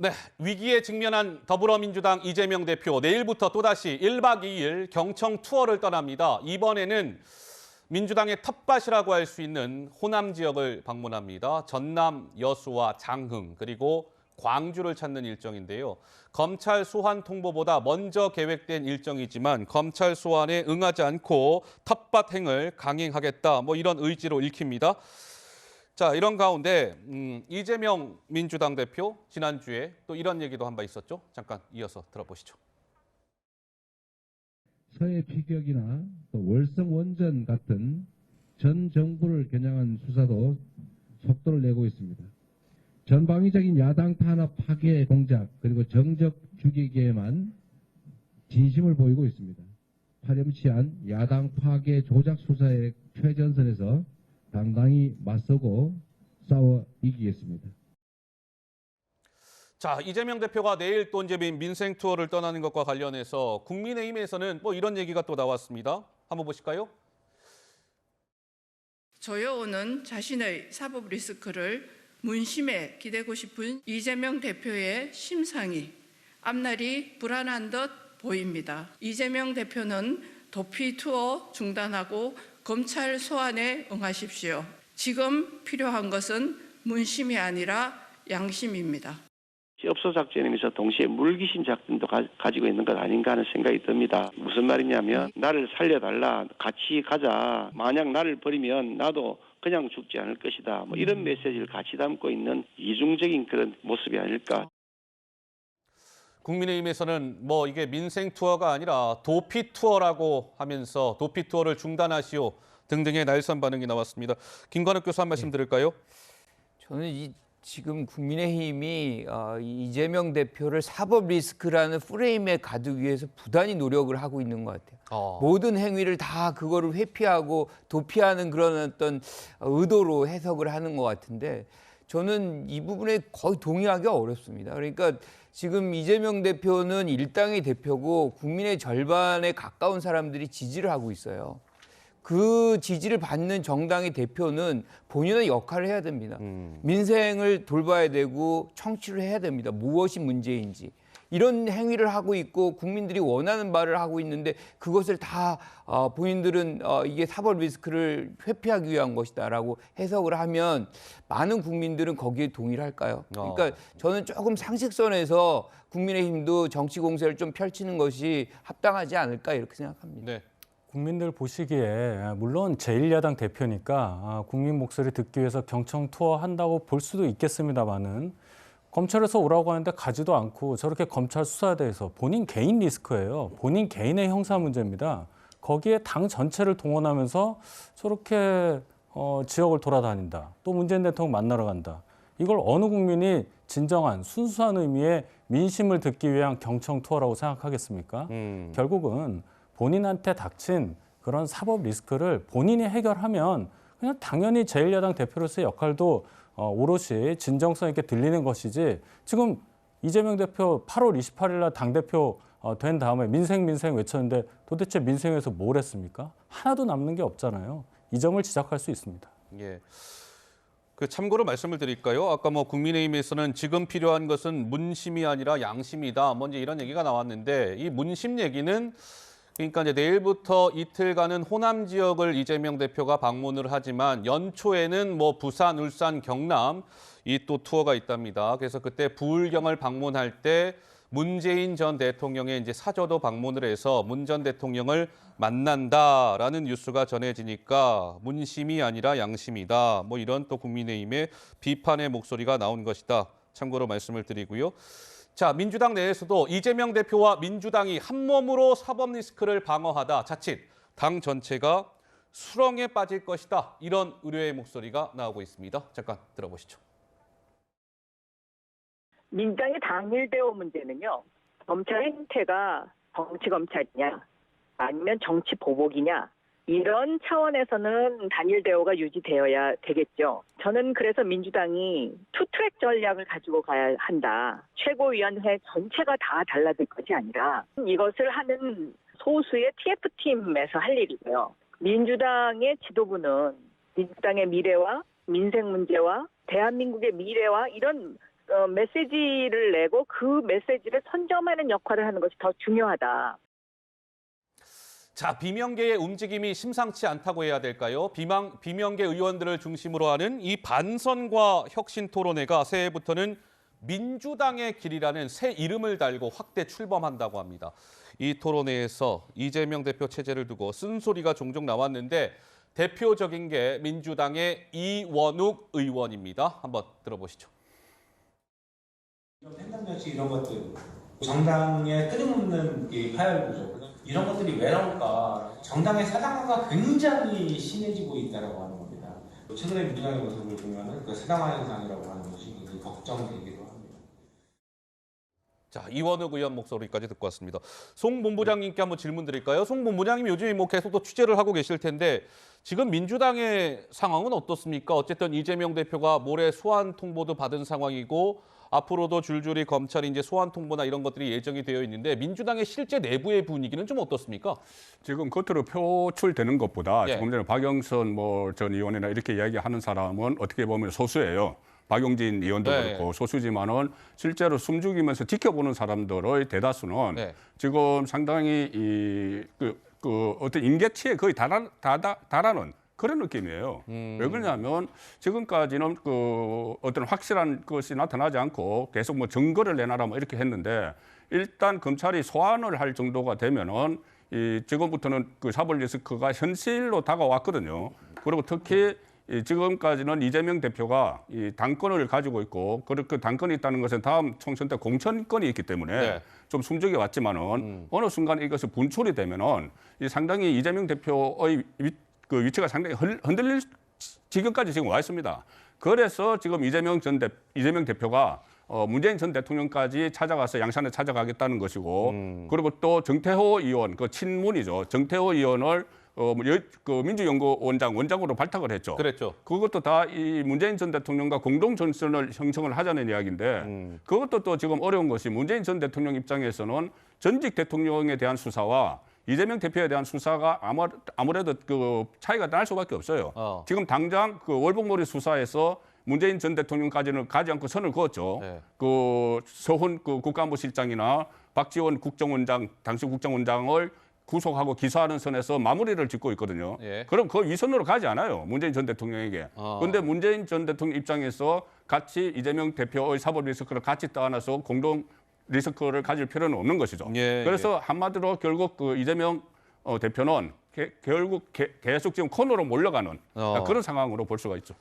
네, 위기에 직면한 더불어민주당 이재명 대표 내일부터 또다시 1박 2일 경청 투어를 떠납니다. 이번에는 민주당의 텃밭이라고 할 수 있는 호남 지역을 방문합니다. 전남, 여수와 장흥 그리고 광주를 찾는 일정인데요. 검찰 소환 통보보다 먼저 계획된 일정이지만 검찰 소환에 응하지 않고 텃밭행을 강행하겠다 이런 의지로 읽힙니다. 자, 이런 가운데 이재명 민주당 대표 지난주에 또 이런 얘기도 한 바 있었죠. 잠깐 이어서 들어보시죠. 서해 피격이나 또 월성 원전 같은 전 정부를 겨냥한 수사도 속도를 내고 있습니다. 전방위적인 야당 탄압 파괴 공작 그리고 정적 죽이기에만 진심을 보이고 있습니다. 파렴치한 야당 파괴 조작 수사의 최전선에서 당당히 맞서고 싸워 이기겠습니다. 자, 이재명 대표가 내일 또 이제 민생 투어를 떠나는 것과 관련해서 국민의힘에서는 이런 얘기가 또 나왔습니다. 한번 보실까요? 조여오는 자신의 사법 리스크를 문심에 기대고 싶은 이재명 대표의 심상이 앞날이 불안한 듯 보입니다. 이재명 대표는 도피 투어 중단하고 검찰 소환에 응하십시오. 지금 필요한 것은 문심이 아니라 양심입니다. 엽서 작전이면서 동시에 물귀신 작전도 가지고 있는 것 아닌가 하는 생각이 듭니다. 무슨 말이냐면 나를 살려달라, 같이 가자. 만약 나를 버리면 나도 그냥 죽지 않을 것이다. 이런 메시지를 같이 담고 있는 이중적인 그런 모습이 아닐까. 국민의힘에서는 이게 민생 투어가 아니라 도피 투어라고 하면서 도피 투어를 중단하시오 등등의 날선 반응이 나왔습니다. 김관욱 교수 한 말씀 드릴까요? 저는 지금 국민의힘이 이재명 대표를 사법 리스크라는 프레임에 가두기 위해서 부단히 노력을 하고 있는 것 같아요. 모든 행위를 다 그거를 회피하고 도피하는 그런 어떤 의도로 해석을 하는 것 같은데 저는 이 부분에 거의 동의하기가 어렵습니다. 그러니까 지금 이재명 대표는 일당의 대표고 국민의 절반에 가까운 사람들이 지지를 하고 있어요. 그 지지를 받는 정당의 대표는 본인의 역할을 해야 됩니다. 민생을 돌봐야 되고 청취를 해야 됩니다. 무엇이 문제인지. 이런 행위를 하고 있고 국민들이 원하는 말을 하고 있는데 그것을 다 본인들은 이게 사법 리스크를 회피하기 위한 것이다라고 해석을 하면 많은 국민들은 거기에 동의를 할까요? 그러니까 저는 조금 상식선에서 국민의힘도 정치 공세를 좀 펼치는 것이 합당하지 않을까 이렇게 생각합니다. 네. 국민들 보시기에 물론 제1야당 대표니까 국민 목소리 듣기 위해서 경청 투어 한다고 볼 수도 있겠습니다만은 검찰에서 오라고 하는데 가지도 않고 저렇게 검찰 수사에 대해서 본인 개인 리스크예요. 본인 개인의 형사 문제입니다. 거기에 당 전체를 동원하면서 저렇게 지역을 돌아다닌다. 또 문재인 대통령 만나러 간다. 이걸 어느 국민이 진정한 순수한 의미의 민심을 듣기 위한 경청 투어라고 생각하겠습니까? 결국은 본인한테 닥친 그런 사법 리스크를 본인이 해결하면 그냥 당연히 제1야당 대표로서의 역할도 오롯이 진정성 있게 들리는 것이지 지금 이재명 대표 8월 28일 날 당대표 된 다음에 민생 외쳤는데 도대체 민생에서 뭘 했습니까? 하나도 남는 게 없잖아요. 이 점을 지적할 수 있습니다. 예. 참고로 말씀을 드릴까요? 아까 국민의힘에서는 지금 필요한 것은 문심이 아니라 양심이다. 이제 이런 얘기가 나왔는데 이 문심 얘기는 그러니까 이제 내일부터 이틀간은 호남 지역을 이재명 대표가 방문을 하지만 연초에는 부산, 울산, 경남 이 또 투어가 있답니다. 그래서 그때 부울경을 방문할 때 문재인 전 대통령의 이제 사저도 방문을 해서 문 전 대통령을 만난다라는 뉴스가 전해지니까 문심이 아니라 양심이다. 이런 또 국민의힘의 비판의 목소리가 나온 것이다. 참고로 말씀을 드리고요. 자, 민주당 내에서도 이재명 대표와 민주당이 한몸으로 사법 리스크를 방어하다 자칫 당 전체가 수렁에 빠질 것이다. 이런 우려의 목소리가 나오고 있습니다. 잠깐 들어보시죠. 민주당의 단일 대우 문제는요. 검찰 행태가 정치 검찰이냐 아니면 정치 보복이냐 이런 차원에서는 단일 대우가 유지되어야 되겠죠. 저는 그래서 민주당이 투트랙 전략을 가지고 가야 한다. 최고위원회 전체가 다 달라질 것이 아니라 이것을 하는 소수의 TF팀에서 할 일이고요. 민주당의 지도부는 민주당의 미래와 민생 문제와 대한민국의 미래와 이런 메시지를 내고 그 메시지를 선점하는 역할을 하는 것이 더 중요하다. 자, 비명계의 움직임이 심상치 않다고 해야 될까요? 비명계 의원들을 중심으로 하는 이 반선과 혁신 토론회가 새해부터는 민주당의 길이라는 새 이름을 달고 확대 출범한다고 합니다. 이 토론회에서 이재명 대표 체제를 두고 쓴소리가 종종 나왔는데 대표적인 게 민주당의 이원욱 의원입니다. 한번 들어보시죠. 팬덤 정치 이런 것들, 정당의 끊임없는 이 파열 구조 이런 것들이 왜 나올까? 정당의 사당화가 굉장히 심해지고 있다고 하는 겁니다. 최근에 민주당의 모습을 보면 그 사당화 현상이라고 하는 것이 굉장히 걱정되기도 합니다. 자, 이원욱 의원 목소리까지 듣고 왔습니다. 송 본부장님께 한번 질문 드릴까요? 송 본부장님이 요즘에 뭐 계속 또 취재를 하고 계실 텐데 지금 민주당의 상황은 어떻습니까? 어쨌든 이재명 대표가 모레 소환 통보도 받은 상황이고 앞으로도 줄줄이 검찰이 이제 소환 통보나 이런 것들이 예정이 되어 있는데 민주당의 실제 내부의 분위기는 좀 어떻습니까? 지금 겉으로 표출되는 것보다 예. 조금 전에 박영선 전 의원이나 이렇게 이야기하는 사람은 어떻게 보면 소수예요. 박용진 의원도 네. 그렇고 소수지만은 실제로 숨죽이면서 지켜보는 사람들의 대다수는 네. 지금 상당히 그 어떤 임계치에 거의 달하는 그런 느낌이에요. 왜 그러냐면 지금까지는 그 어떤 확실한 것이 나타나지 않고 계속 뭐 증거를 내놔라 뭐 이렇게 했는데 일단 검찰이 소환을 할 정도가 되면은 이 지금부터는 그 사법 리스크가 현실로 다가왔거든요. 그리고 특히 지금까지는 이재명 대표가 이 당권을 가지고 있고 그 당권이 있다는 것은 다음 총선 때 공천권이 있기 때문에 네. 좀 숨죽여 왔지만은 어느 순간 이것이 분출이 되면은 이 상당히 이재명 대표의 그 위치가 상당히 흔들릴 지경까지 지금 와 있습니다. 그래서 지금 이재명 대표가 문재인 전 대통령까지 찾아가서 양산에 찾아가겠다는 것이고 그리고 또 정태호 의원 그 친문이죠. 정태호 의원을 그 민주연구원장으로 발탁을 했죠. 그랬죠. 그것도 다 이 문재인 전 대통령과 공동 전선을 형성을 하자는 이야기인데 그것도 또 지금 어려운 것이 문재인 전 대통령 입장에서는 전직 대통령에 대한 수사와 이재명 대표에 대한 수사가 아무래도 그 차이가 날 수밖에 없어요. 지금 당장 그 월북몰이 수사에서 문재인 전 대통령까지는 가지 않고 선을 그었죠. 네. 그 서훈 그 국가안보실장이나 박지원 국정원장, 당시 국정원장을 구속하고 기소하는 선에서 마무리를 짓고 있거든요. 예. 그럼 그 위선으로 가지 않아요. 문재인 전 대통령에게. 그런데 문재인 전 대통령 입장에서 같이 이재명 대표의 사법 리스크를 같이 떠안아서 공동 리스크를 가질 필요는 없는 것이죠. 예, 그래서 한마디로 결국 그 이재명 대표는 결국 계속 지금 코너로 몰려가는 그런 상황으로 볼 수가 있죠.